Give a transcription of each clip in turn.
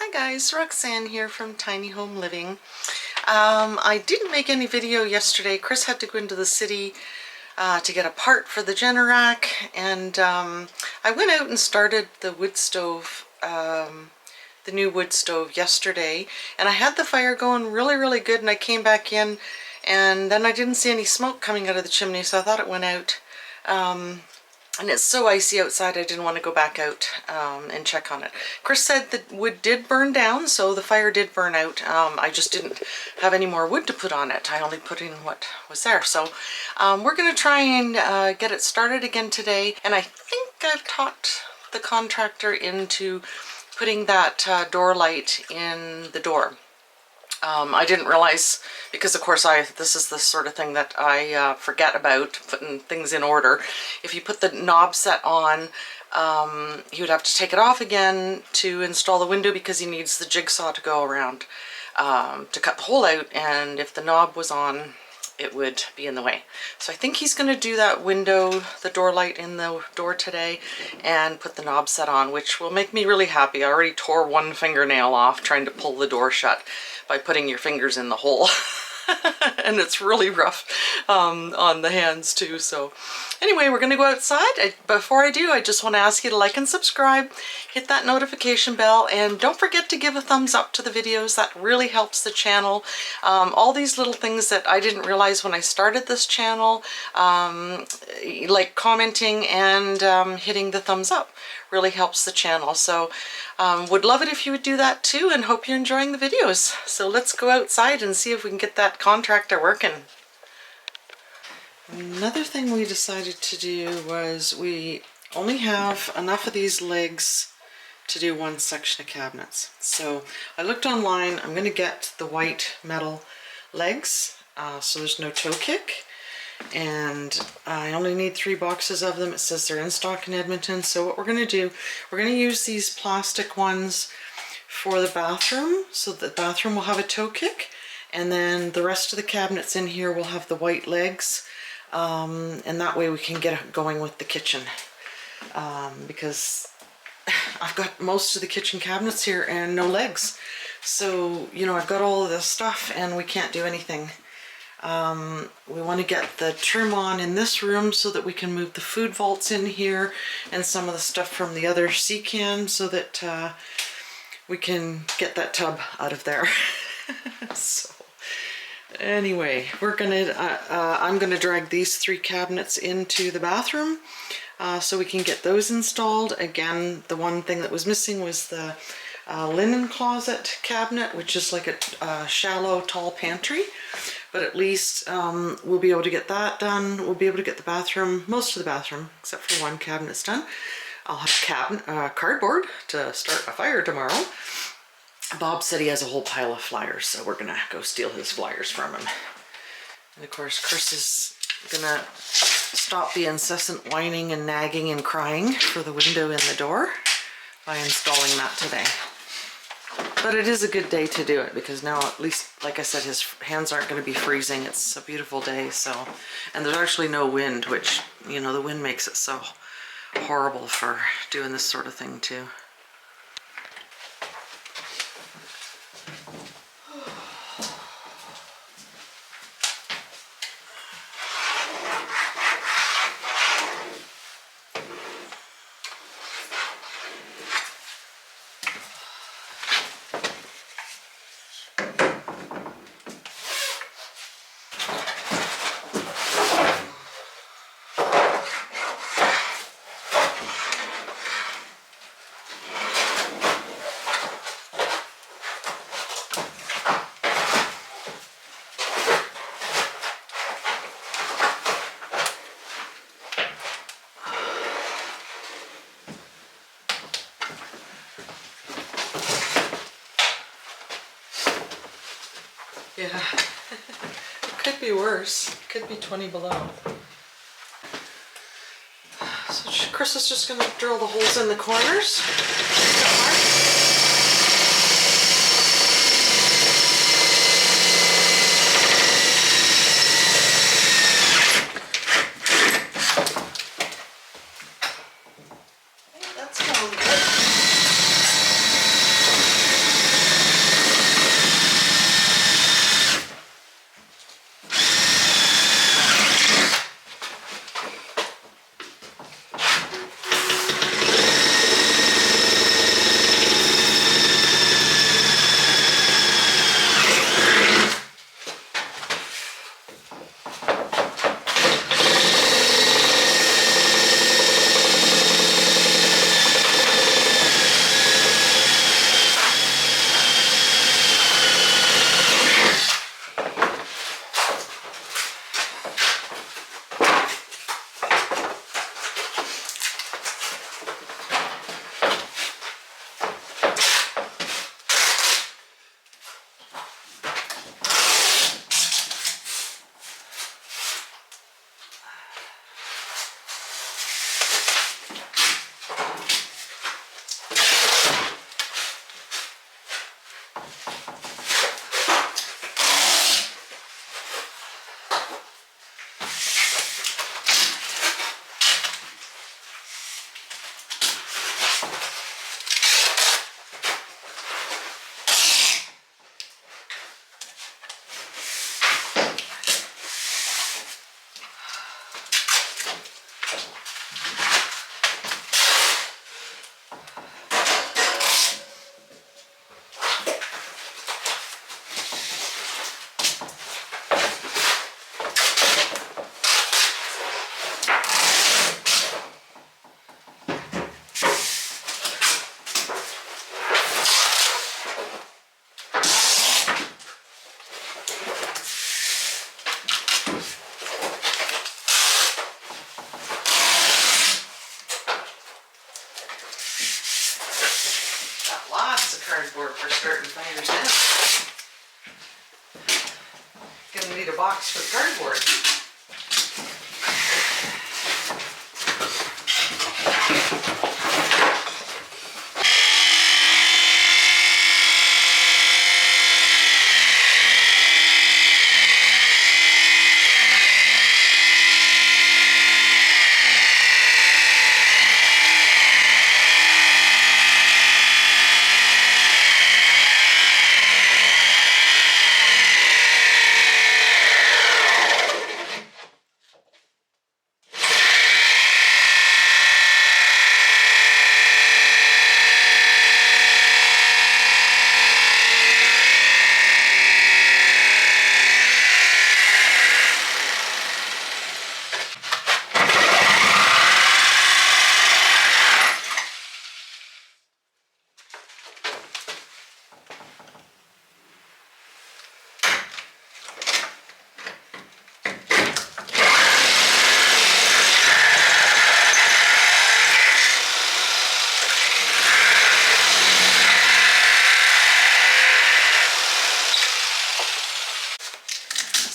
Hi guys, Roxanne here from Tiny Home Living. I didn't make any video yesterday. Chris had to go into the city to get a part for the Generac, and I went out and started the wood stove, the new wood stove yesterday, and I had the fire going really good, and I came back in and then I didn't see any smoke coming out of the chimney, so I thought it went out. And it's so icy outside, I didn't want to go back out and check on it. Chris said the wood did burn down, so the fire did burn out. I just didn't have any more wood to put on it. I only put in what was there. So we're going to try and get it started again today. And I think I've talked the contractor into putting that door light in the door. I didn't realize, because of course this is the sort of thing that I forget about, putting things in order. If you put the knob set on, he would have to take it off again to install the window because he needs the jigsaw to go around to cut the hole out, and if the knob was on, it would be in the way. So I think he's going to do that window, the door light in the door today, and put the knob set on, which will make me really happy. I already tore one fingernail off trying to pull the door shut by putting your fingers in the hole. And it's really rough on the hands too. So anyway, we're gonna go outside. Before I do, I just want to ask you to like and subscribe, hit that notification bell, and don't forget to give a thumbs up to the videos. That really helps the channel. All these little things that I didn't realize when I started this channel, like commenting and hitting the thumbs up, really helps the channel. So would love it if you would do that too, and hope you're enjoying the videos. So let's go outside and see if we can get that contractor working. Another thing we decided to do was we only have enough of these legs to do one section of cabinets. So I looked online. I'm going to get the white metal legs, so there's no toe kick. And I only need 3 boxes of them. It says they're in stock in Edmonton. So what we're going to do, we're going to use these plastic ones for the bathroom, so the bathroom will have a toe kick, and then the rest of the cabinets in here will have the white legs, and that way we can get going with the kitchen, because I've got most of the kitchen cabinets here and no legs. So, you know, I've got all of this stuff and we can't do anything. We want to get the trim on in this room so that we can move the food vaults in here and some of the stuff from the other sea can, so that we can get that tub out of there. So anyway, I'm gonna drag these 3 cabinets into the bathroom so we can get those installed. Again, the one thing that was missing was the linen closet cabinet, which is like a shallow, tall pantry. But at least we'll be able to get that done. We'll be able to get the bathroom, most of the bathroom, except for one cabinet's done. I'll have cardboard to start a fire tomorrow. Bob said he has a whole pile of flyers, so we're gonna go steal his flyers from him. And of course, Chris is gonna stop the incessant whining and nagging and crying for the window in the door by installing that today. But it is a good day to do it, because now at least, like I said, his hands aren't going to be freezing. It's a beautiful day, so, and there's actually no wind, which, you know, the wind makes it so horrible for doing this sort of thing too. Yeah, it could be worse. It could be 20 below. So Chris is just going to drill the holes in the corners. That's going good. cardboard for starting fires now. Gonna need a box for cardboard.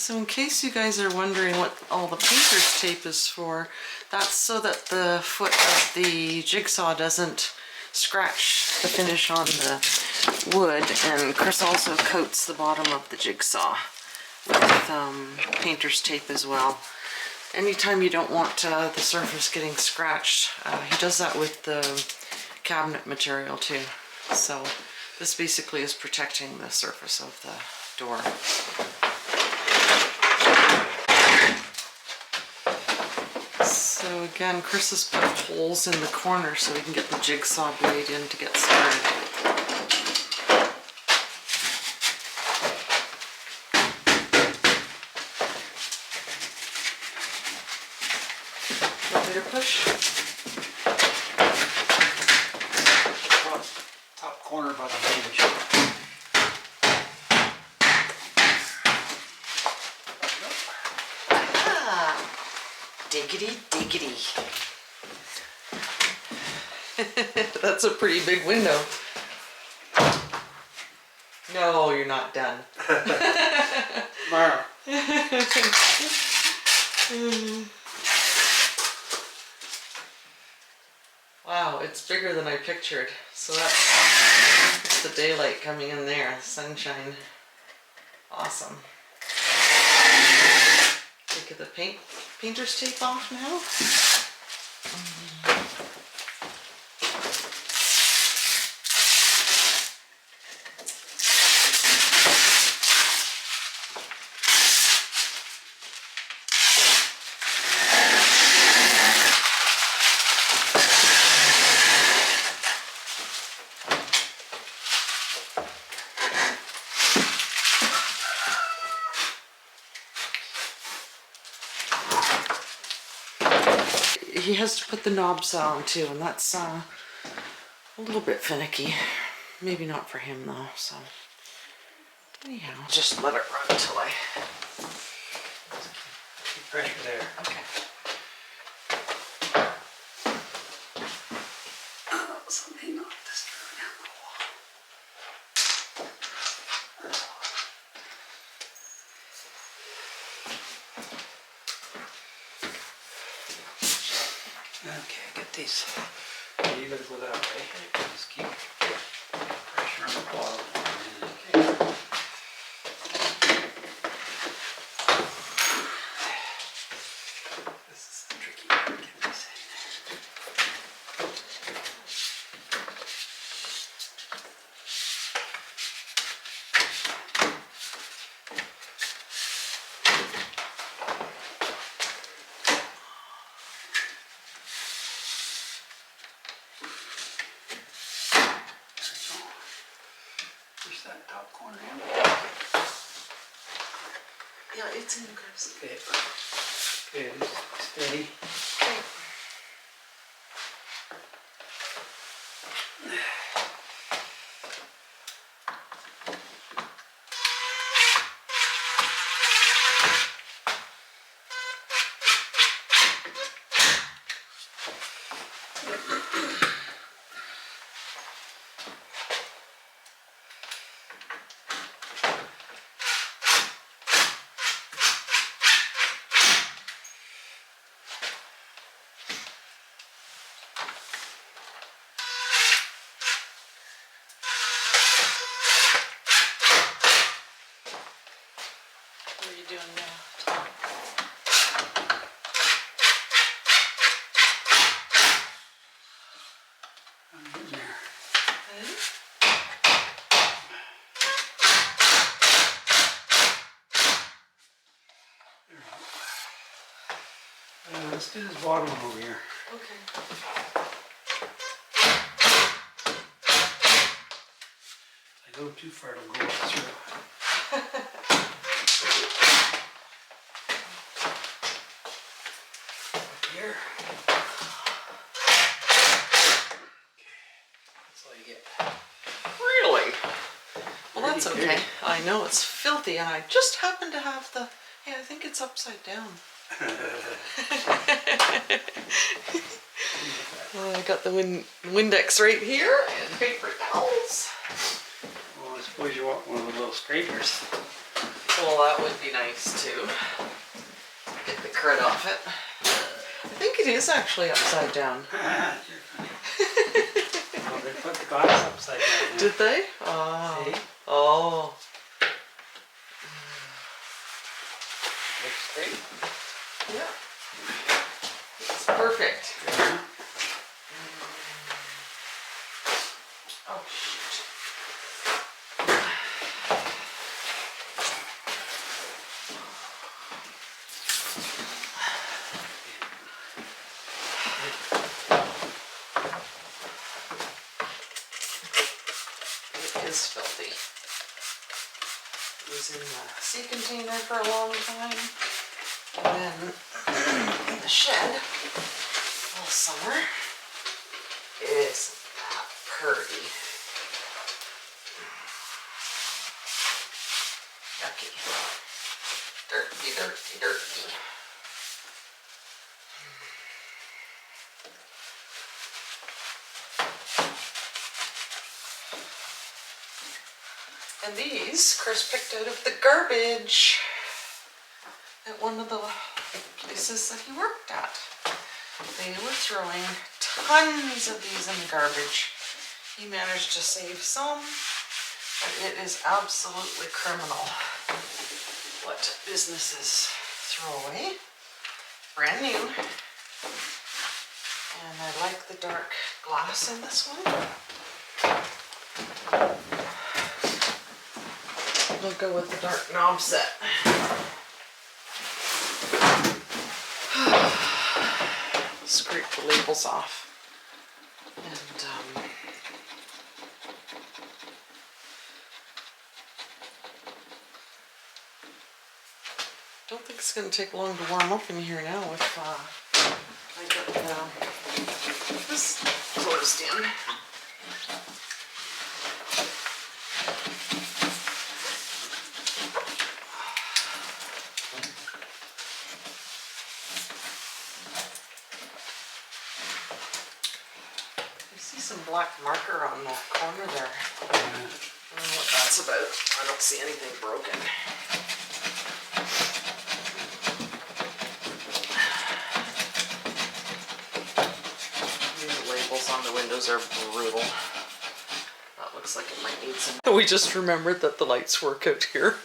So in case you guys are wondering what all the painter's tape is for, that's so that the foot of the jigsaw doesn't scratch the finish on the wood, and Chris also coats the bottom of the jigsaw with painter's tape as well. Anytime you don't want the surface getting scratched, he does that with the cabinet material too. So this basically is protecting the surface of the door. So again, Chris has put holes in the corner so we can get the jigsaw blade in to get started. Want me to push? Top corner by the hinge. Diggity diggity. That's a pretty big window. No, you're not done. Tomorrow. Wow, it's bigger than I pictured. So that's the daylight coming in there, the sunshine. Awesome. Take the painter's tape off now. He has to put the knobs on too, and that's a little bit finicky. Maybe not for him though, so anyhow, just let it run till I... Keep pressure there. Okay. Oh, something not disturbing down the wall. Okay, get these. Leave it without, right? Just keep pressure on the bottom. Okay. This is the tricky part. Get this in there. Push that top corner in. Yeah, it's in the grips. Okay. Okay, steady. Okay. doing now? I'm getting there. Let's do this bottom one over here. Okay. If I go too far, it'll go up through. Up here. That's all you get. Really? Well, that's Pretty okay. good. I know it's filthy, and I just happen to have the. Hey, I think it's upside down. I got the Windex right here and paper towels. Well, I suppose you want one of the little scrapers. Well, that would be nice too. Get the crud off it. I think it is actually upside down. You're funny. Oh, they put the glass upside down. Did they? Oh. See? Oh. Looks great. Yeah. It's perfect. Yeah. Oh, shoot. It is filthy. It was in the sea container for a long time. And then in the shed all summer. Isn't that pretty? Yucky. Dirty, dirty, dirty. And these Chris picked out of the garbage at one of the places that he worked at. They were throwing tons of these in the garbage. He managed to save some, but it is absolutely criminal what businesses throw away. Brand new. And I like the dark glass in this one. We'll go with the dark knob set. Scrape the labels off. And don't think it's going to take long to warm up in here now if I get this closed in. Some black marker on the corner there. I don't know what that's about. I don't see anything broken. These labels on the windows are brutal. That looks like it might need some. We just remembered that the lights work out here.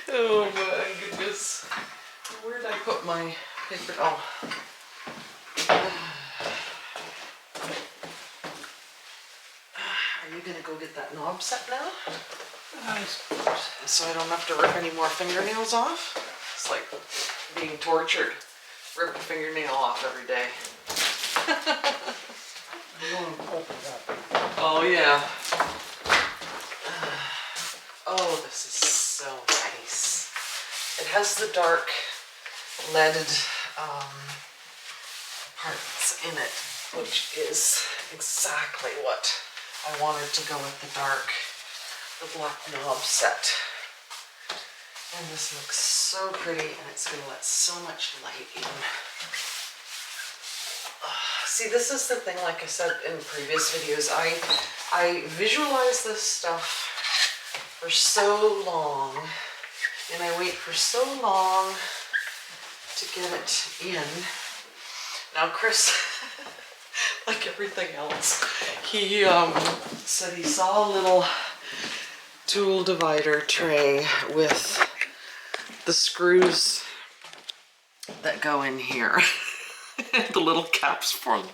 Oh my goodness. Where did I put my paper? Oh. Are you gonna go get that knob set now? I suppose. So I don't have to rip any more fingernails off? It's like being tortured. Rip a fingernail off every day. I'm going to open it up. Oh yeah. Oh, this is so nice. It has the dark leaded parts in it, which is exactly what I wanted to go with the black knob set. And this looks so pretty, and it's going to let so much light in. See, this is the thing, like I said in previous videos, I visualize this stuff for so long, and I wait for so long to get it in. Now Chris, like everything else, he said he saw a little tool divider tray with the screws that go in here. The little caps for them.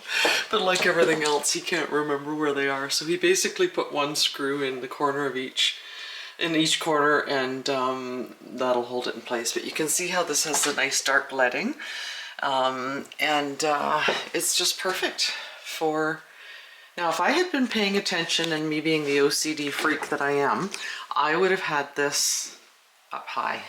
But like everything else, he can't remember where they are. So he basically put one screw in the corner of each corner, and that'll hold it in place. But you can see how this has the nice dark leading. It's just perfect for... Now, if I had been paying attention, and me being the OCD freak that I am, I would have had this up high.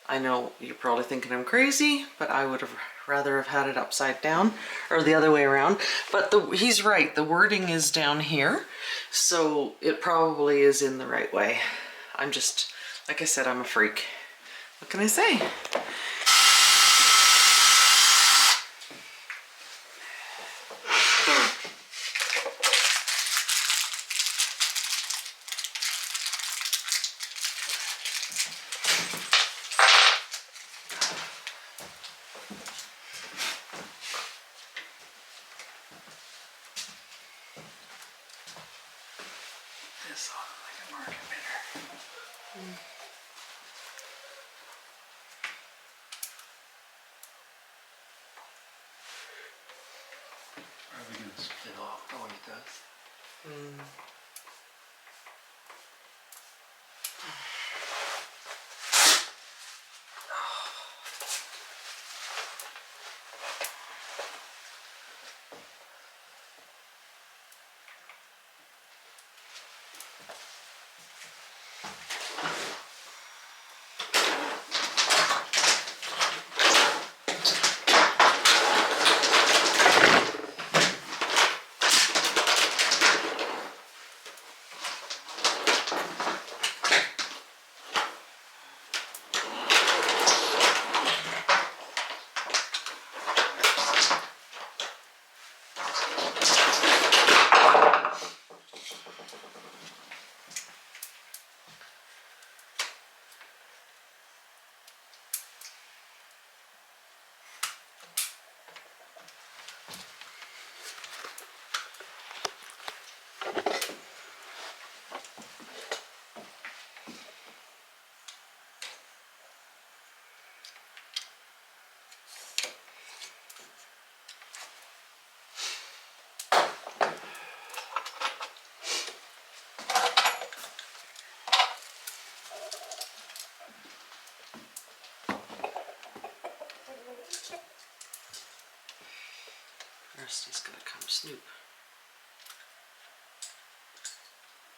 I know you're probably thinking I'm crazy, but I would have rather have had it upside down, or the other way around. But he's right, the wording is down here, so it probably is in the right way. I'm just, like I said, I'm a freak. What can I say? This on like a market meter. Probably gonna split off, always does. Rusty's gonna come snoop.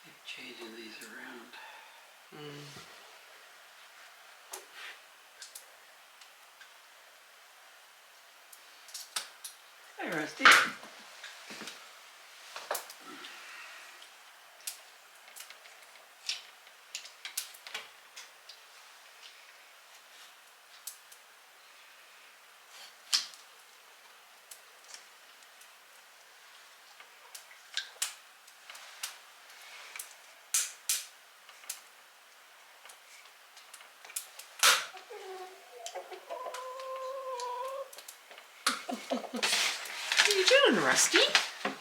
Keep changing these around. Hey, Rusty. What are you doing, Rusty?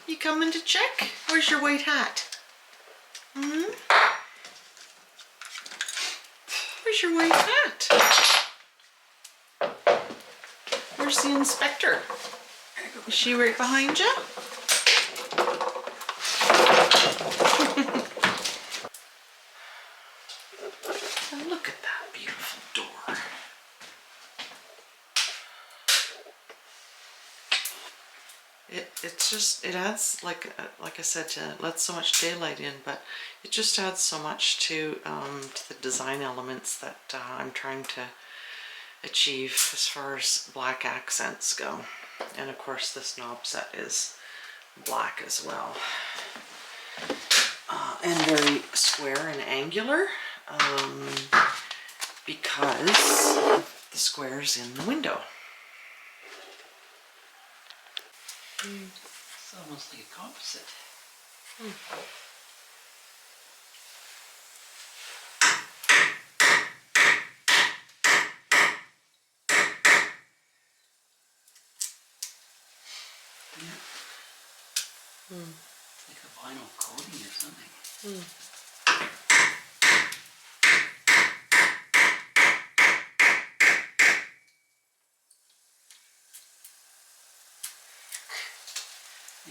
You coming to check? Where's your white hat? Where's your white hat? Where's the inspector? Is she right behind you? And look at that beautiful door. It's just, it adds, like I said, to let so much daylight in, but it just adds so much to the design elements that I'm trying to achieve as far as black accents go. And of course this knob set is black as well. And very square and angular because the square's in the window. It's almost like a composite. Like a vinyl coating or something.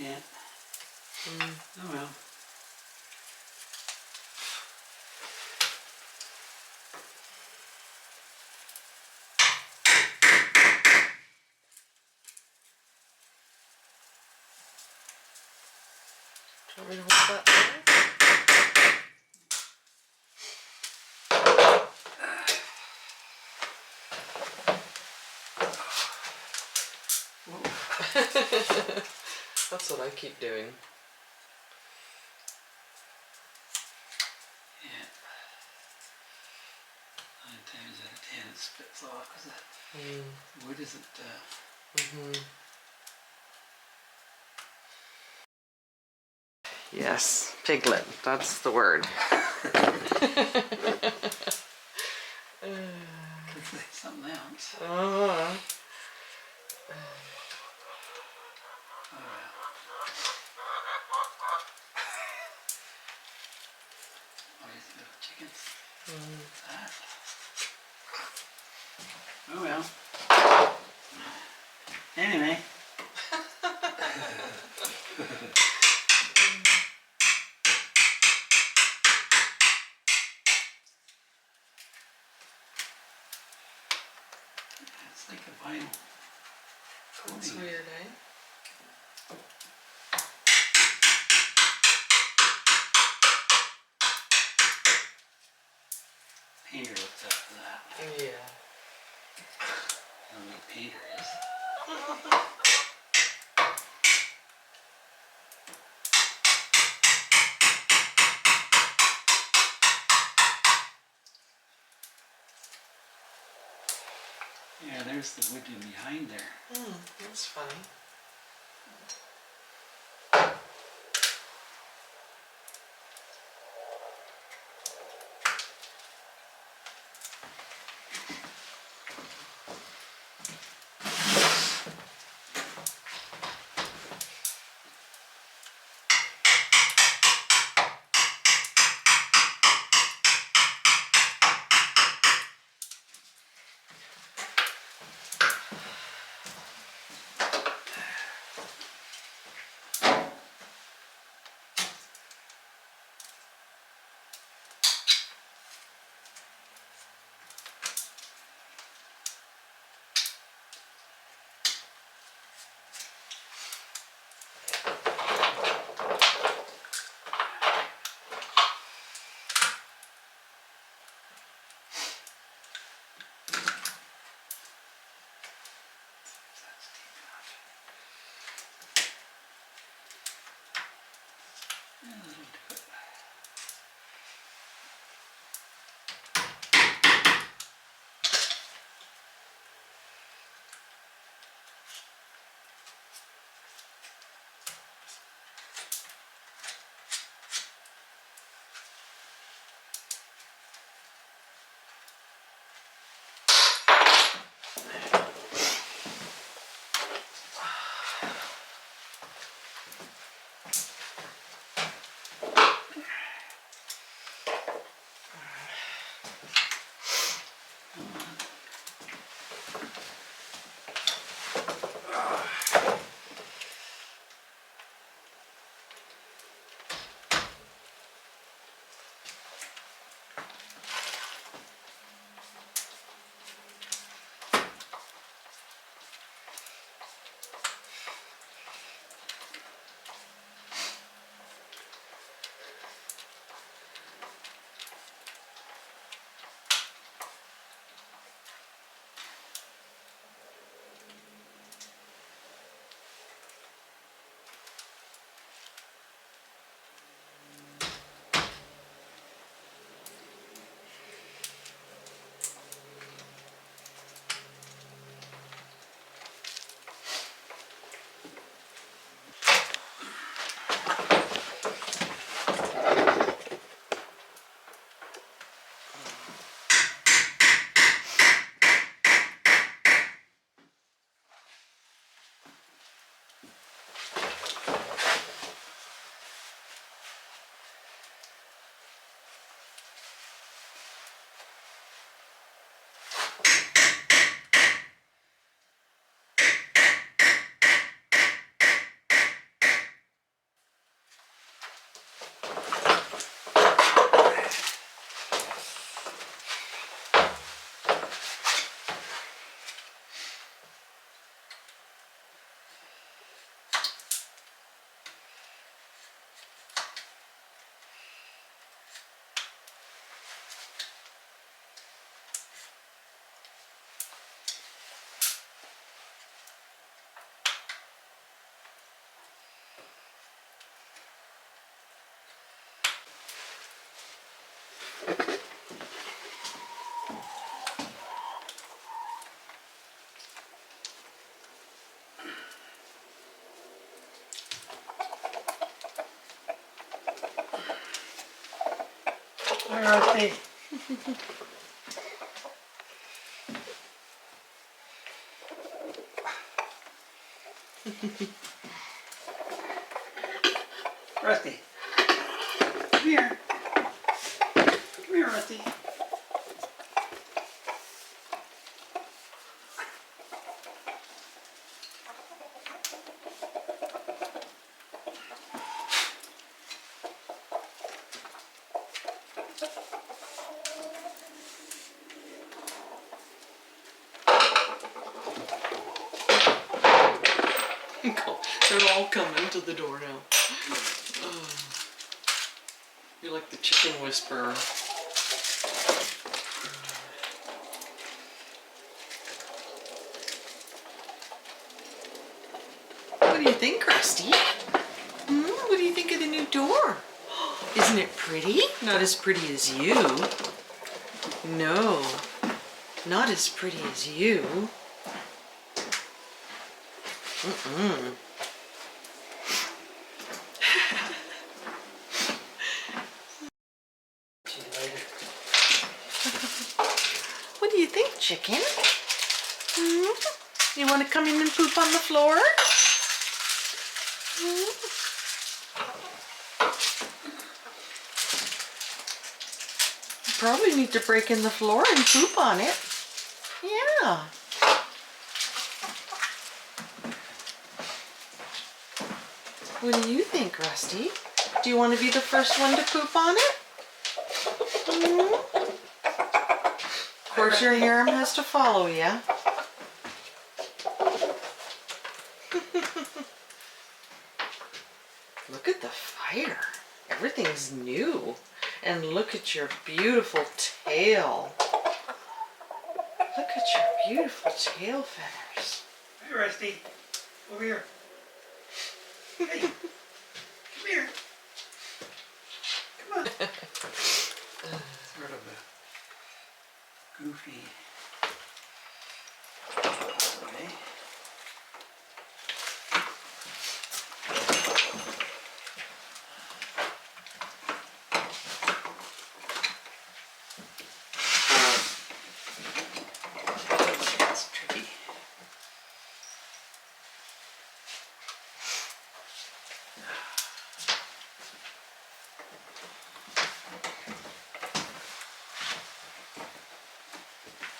Yeah. Oh well. Do you want me to hold that there? That's what I keep doing. Yeah. 9 times out of 10 it splits off because the wood isn't. Yes, piglet. That's the word. Could say something else. Uh-huh. Oh well. Always little chickens. That. Oh well. Anyway. It's like a vinyl That's coating. weird, eh? Painter looks after that. Yeah. I don't know what painter is. Yeah, there's the wood in behind there. That's funny. That's deep enough. Yeah, that'll do it. Hi, Rusty. Rusty. Come here. Come here, Rusty. They're all coming to the door now. You're like the chicken whisperer. What do you think, Rusty? What do you think of the new door? Isn't it pretty? Not as pretty as you. No, not as pretty as you. See you later. What do you think, chicken? You want to come in and poop on the floor? You probably need to break in the floor and poop on it. Yeah. What do you think, Rusty? Do you want to be the first one to poop on it? Of course, your harem has to follow you. Look at the fire. Everything's new. And look at your beautiful tail. Look at your beautiful tail feathers. Hey, Rusty. Over here. Hey. Come here. Come on. Sort of a goofy way. That's tricky.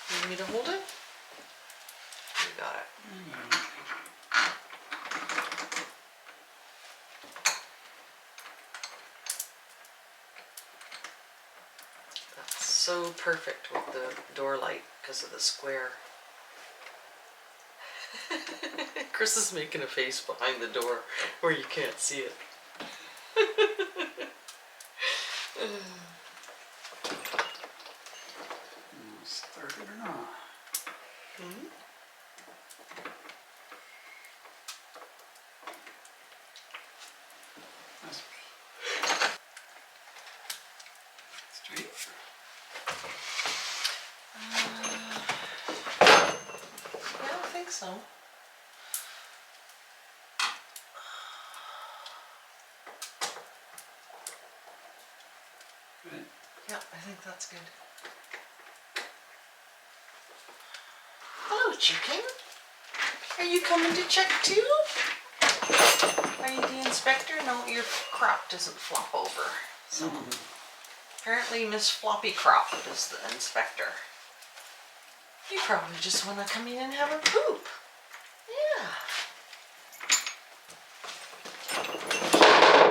You want me to hold it? You got it. That's so perfect with the door light because of the square. Chris is making a face behind the door where you can't see it. Started or not? Must be. Straight. Yeah, I think so. Good. Yeah, I think that's good. Hello, chicken. Are you coming to check too? Are you the inspector? No, your crop doesn't flop over. So apparently Miss Floppy Crop is the inspector. You probably just want to come in and have a poop. Yeah.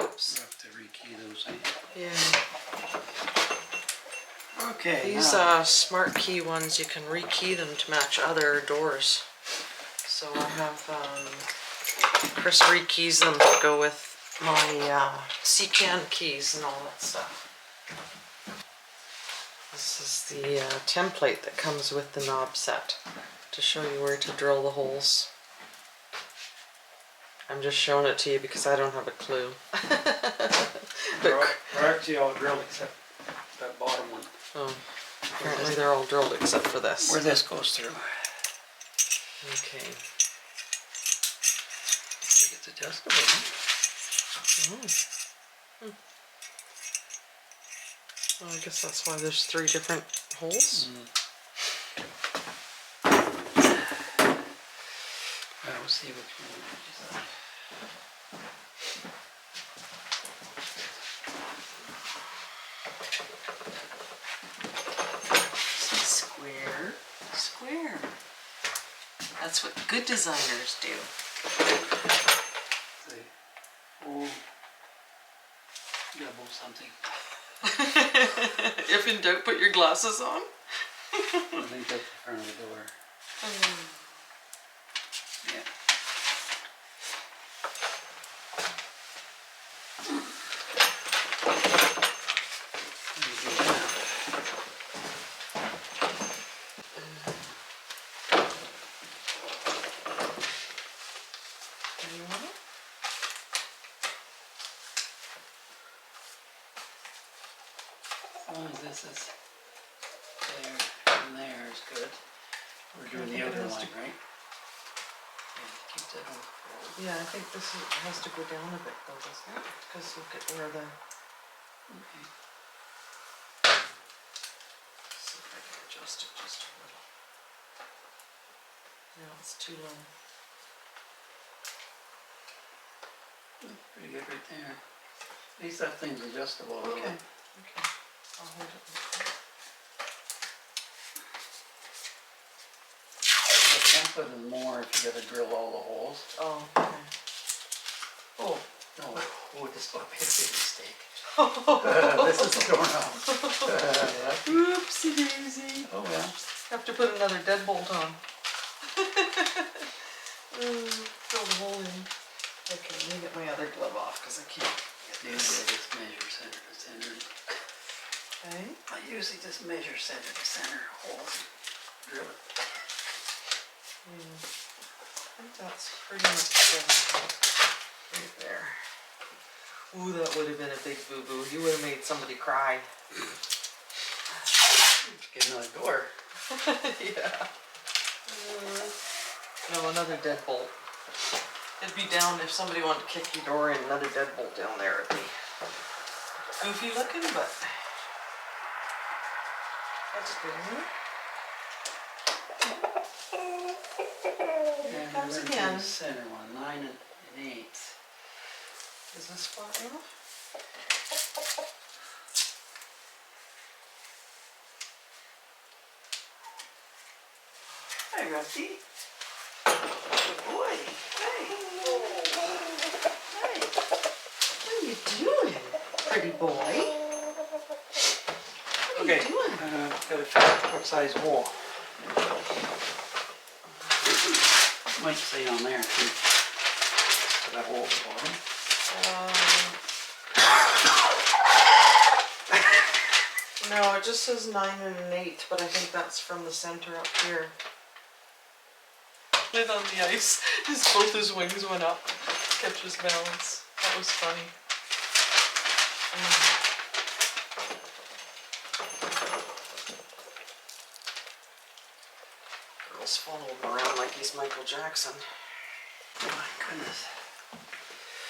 Oops. We'll have to rekey those in. Yeah. Okay. These now. smart key ones, you can rekey them to match other doors. So I have Chris rekeys them to go with my C-can keys and all that stuff. This is the template that comes with the knob set to show you where to drill the holes. I'm just showing it to you because I don't have a clue. They're actually all drilled except that bottom one. Oh, apparently they're all drilled except for this. Where this goes through. Okay. It's adjustable, huh? Oh, I guess that's why there's 3 different holes. We'll see which one we decide. Square, square. That's what good designers do. The whole double something. If in doubt, put your glasses on. I think that's the front of the door. Yeah. As long as this is there and there is good. We're doing the outer line, right? Yeah, keep that on forward. Yeah, I think this has to go down a bit though, doesn't it? Because look at where the... Okay. See if I can adjust it just a little. No, it's too low. Pretty good right there. At least that thing's adjustable a little Okay, bit. okay. I'll hold it like that. The template is more if you gotta drill all the holes. Oh, okay. Oh, no. Oh, this might be a big mistake. This is the doorknob. Oopsie daisy. Oh well. Have to put another deadbolt on. Fill the hole in. Okay, let me get my other glove off because I can't get Usually this. I just measure center to center. Okay. I usually just measure center to center holes. Drill it. I think that's pretty much right there. Ooh, that would have been a big boo-boo. You would have made somebody cry. Get another door. Yeah. No, another deadbolt. It'd be down if somebody wanted to kick your door in, another deadbolt down there. It'd be goofy looking, but that's good, isn't it? Here it comes again. Center one, 9 and 8. Is this flat enough? Hi, Rusty. Good boy. Hey. Hey. What are you doing, pretty boy? What are you doing? Got to figure what size wall. Might say on there too. So that hole at the bottom. No, it just says 9 and an 8, but I think that's from the center up here. Live on the ice, both his wings went up, kept his balance. That was funny. Girls follow him around like he's Michael Jackson. Oh my goodness.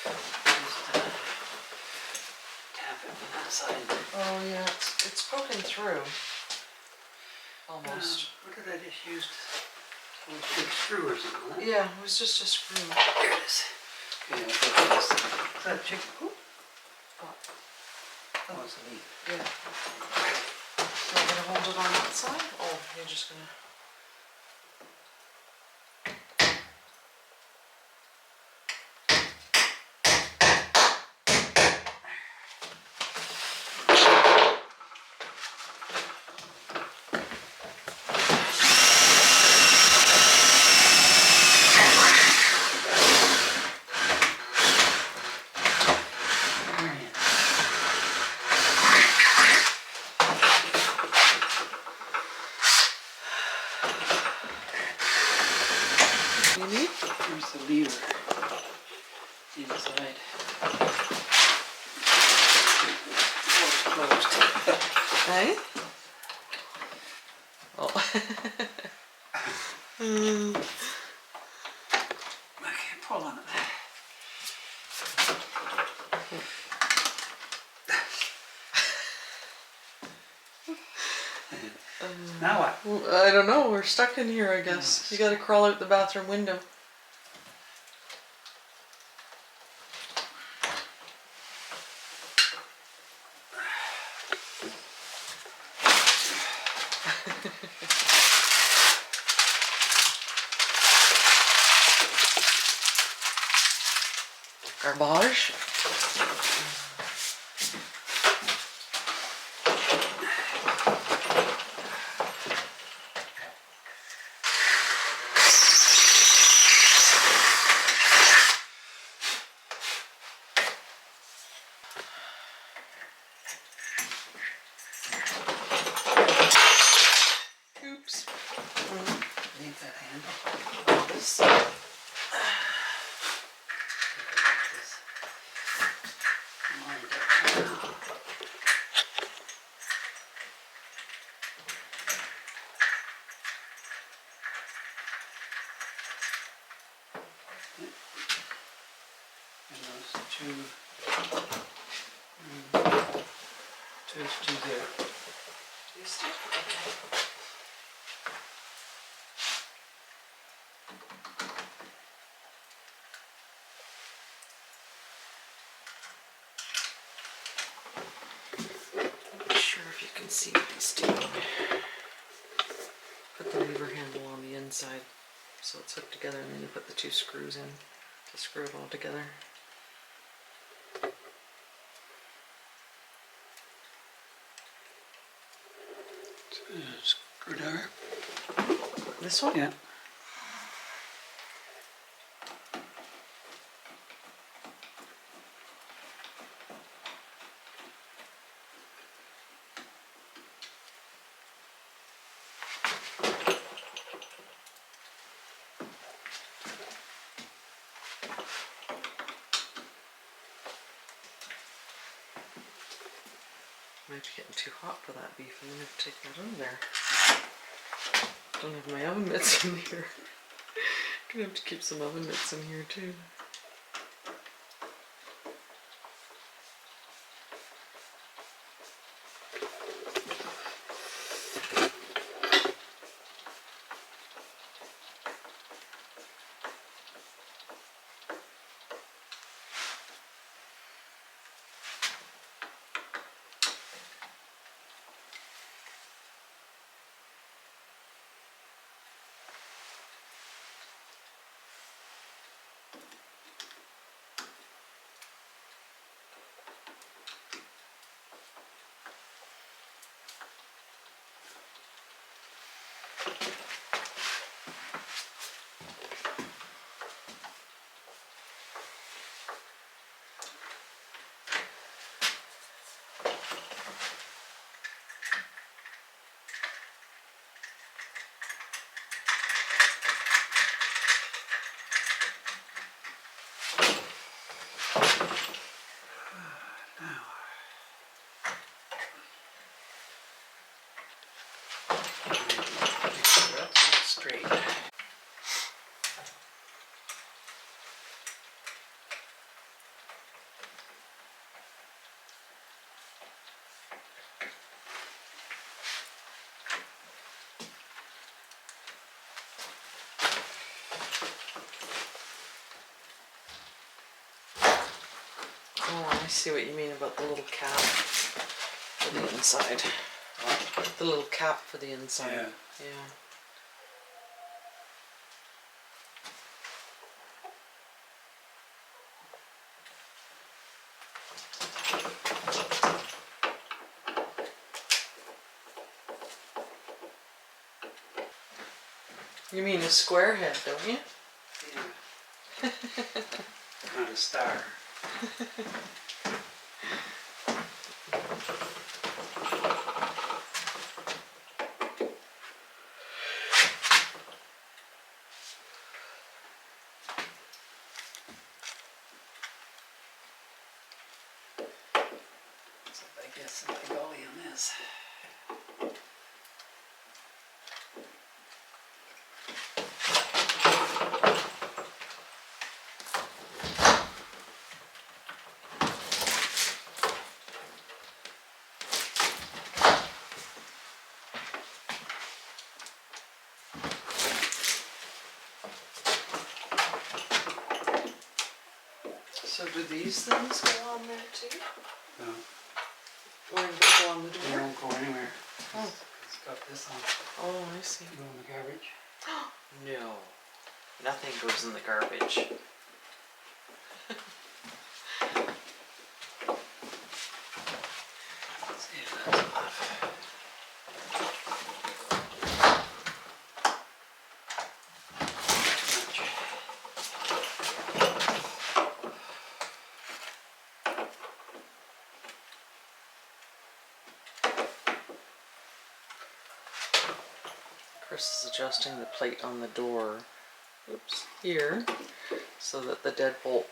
Just tap it from that side. Oh yeah, it's poking through. Almost. What did I just use? A big screw or something, huh? Yeah, it was just a screw. There it is. Okay, I'll put this. Is that a chicken coop? Oh, it's a leaf. Yeah. You want me to hold it on that side? Oh, you're just gonna... Here's the lever. Inside. Oh, it's closed. Hey? Oh. I can't pull on it. Now what? I don't know, we're stuck in here, I guess. Yes. You gotta crawl out the bathroom window. Garbage. Oops. Need that handle. This. This lined up. And those two, two there. Okay. Not sure if you can see what he's doing. Put the lever handle on the inside so it's hooked together, and then you put the two screws in to screw it all together. Screwdriver? This one? Yeah. Might be getting too hot for that beef. I'm gonna have to take that out of there. Don't have my oven mitts in here. Gonna have to keep some oven mitts in here too. Make sure that's straight. Oh, I see what you mean about the little cap for the inside. The little cap for the inside. Yeah. Yeah. You mean a square head, don't you? Yeah. Not a star. So I guess the gully on this. do these things go on there too? No, Or do they go on the they door? don't go anywhere. Oh. It's got this on. Oh, I see. Go in the garbage. No, nothing goes in the garbage. See if that's enough. Too much. Chris is adjusting the plate on the door, oops, here, so that the deadbolt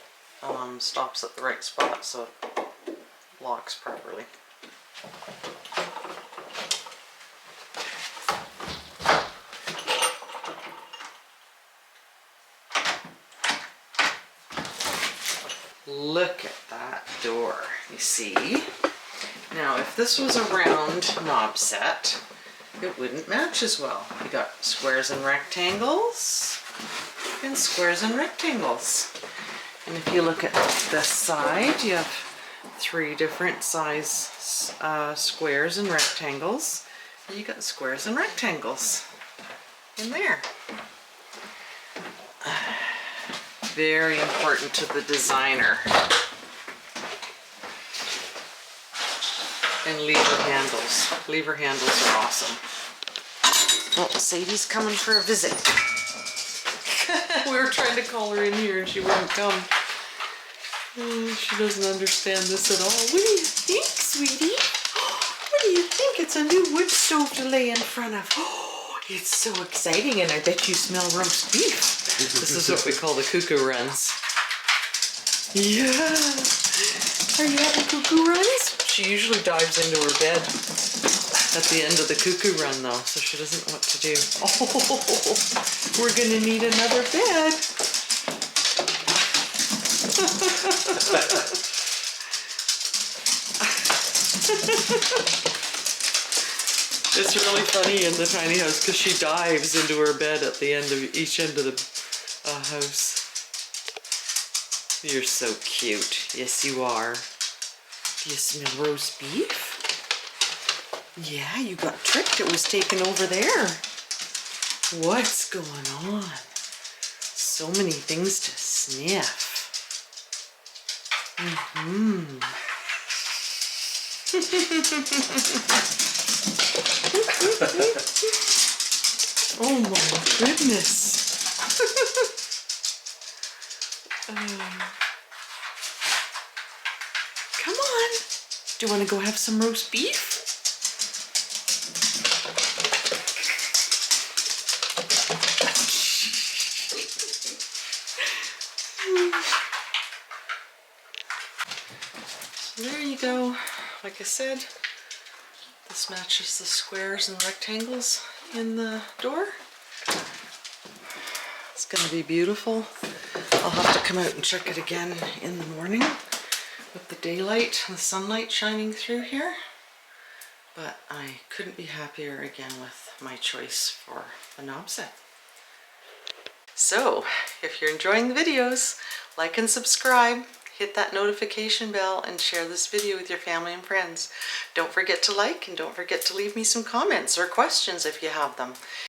stops at the right spot so it locks properly. Look at that door, you see? Now if this was a round knob set, it wouldn't match as well. You got squares and rectangles, and squares and rectangles. And if you look at this side, you have 3 different size squares and rectangles. And you got squares and rectangles in there. Very important to the designer. And lever handles. Lever handles are awesome. Oh, Sadie's coming for a visit. We were trying to call her in here and she wouldn't come. Oh, she doesn't understand this at all. What do you think, sweetie? What do you think? It's a new wood stove to lay in front of. Oh, it's so exciting, and I bet you smell roast beef. This is what we call the cuckoo runs. Yeah. Are you having cuckoo runs? She usually dives into her bed at the end of the cuckoo run though, so she doesn't know what to do. Oh, we're gonna need another bed. It's really funny in the tiny house because she dives into her bed at the end of each end of the house. You're so cute. Yes, you are. Do you smell roast beef? Yeah, you got tricked. It was taken over there. What's going on? So many things to sniff. Oh my goodness. Come on. Do you want to go have some roast beef? So there you go. Like I said, this matches the squares and rectangles in the door. It's going to be beautiful. I'll have to come out and check it again in the morning with the daylight and the sunlight shining through here. But I couldn't be happier again with my choice for the knob set. So, if you're enjoying the videos, like and subscribe, hit that notification bell, and share this video with your family and friends. Don't forget to like, and don't forget to leave me some comments or questions if you have them.